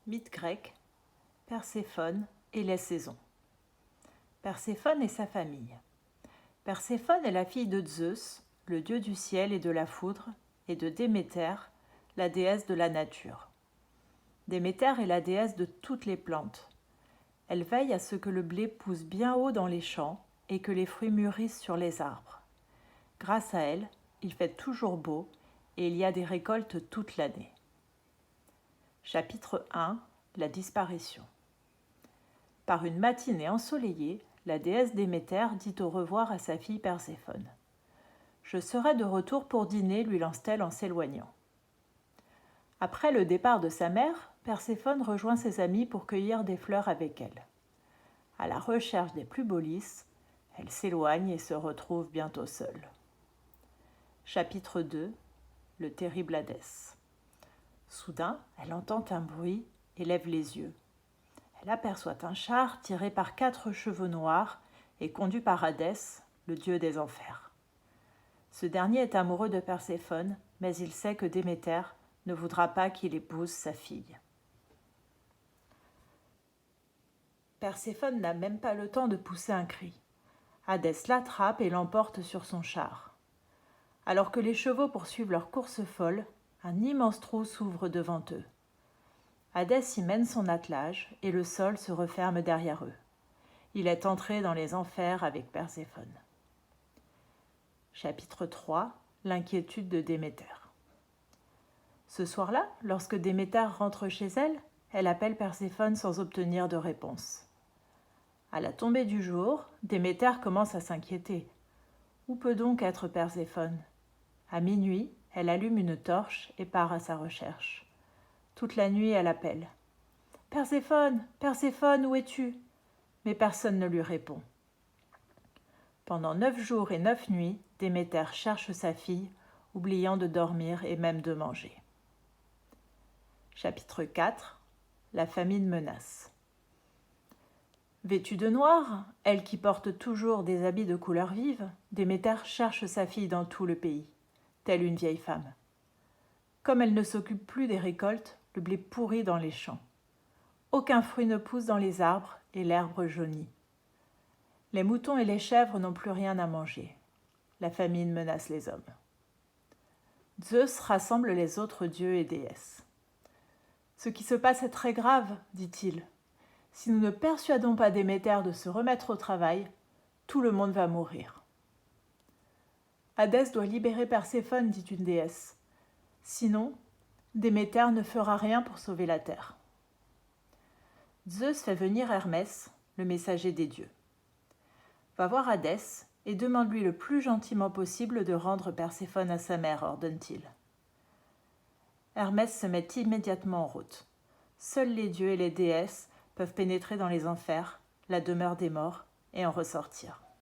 Mythe grec, Perséphone et les saisons. Perséphone et sa famille. Perséphone est la fille de Zeus, le dieu du ciel et de la foudre, et de Déméter, la déesse de la nature. Déméter est la déesse de toutes les plantes. Elle veille à ce que le blé pousse bien haut dans les champs et que les fruits mûrissent sur les arbres. Grâce à elle, il fait toujours beau et il y a des récoltes toute l'année. Chapitre 1. La disparition. Par une matinée ensoleillée, la déesse Déméter dit au revoir à sa fille Perséphone. « Je serai de retour pour dîner », lui lance-t-elle en s'éloignant. Après le départ de sa mère, Perséphone rejoint ses amis pour cueillir des fleurs avec elle. À la recherche des plus beaux lys, elle s'éloigne et se retrouve bientôt seule. Chapitre 2. Le terrible Hadès. Soudain, elle entend un bruit et lève les yeux. Elle aperçoit un char tiré par 4 chevaux noirs et conduit par Hadès, le dieu des enfers. Ce dernier est amoureux de Perséphone, mais il sait que Déméter ne voudra pas qu'il épouse sa fille. Perséphone n'a même pas le temps de pousser un cri. Hadès l'attrape et l'emporte sur son char. Alors que les chevaux poursuivent leur course folle, un immense trou s'ouvre devant eux. Hadès y mène son attelage et le sol se referme derrière eux. Il est entré dans les enfers avec Perséphone. Chapitre 3. L'inquiétude de Déméter. Ce soir-là, lorsque Déméter rentre chez elle, elle appelle Perséphone sans obtenir de réponse. À la tombée du jour, Déméter commence à s'inquiéter. Où peut donc être Perséphone ? À minuit, elle allume une torche et part à sa recherche. Toute la nuit, elle appelle. « Perséphone, Perséphone, où es-tu » Mais personne ne lui répond. Pendant 9 jours et 9 nuits, Déméter cherche sa fille, oubliant de dormir et même de manger. Chapitre 4. La famine menace. Vêtue de noir, elle qui porte toujours des habits de couleur vive, Déméter cherche sa fille dans tout le pays, telle une vieille femme. Comme elle ne s'occupe plus des récoltes, le blé pourrit dans les champs. Aucun fruit ne pousse dans les arbres et l'herbe jaunit. Les moutons et les chèvres n'ont plus rien à manger. La famine menace les hommes. Zeus rassemble les autres dieux et déesses. « Ce qui se passe est très grave, dit-il. Si nous ne persuadons pas Déméter de se remettre au travail, tout le monde va mourir. » Hadès doit libérer Perséphone, dit une déesse. Sinon, Déméter ne fera rien pour sauver la terre. Zeus fait venir Hermès, le messager des dieux. Va voir Hadès et demande-lui le plus gentiment possible de rendre Perséphone à sa mère, ordonne-t-il. Hermès se met immédiatement en route. Seuls les dieux et les déesses peuvent pénétrer dans les enfers, la demeure des morts, et en ressortir.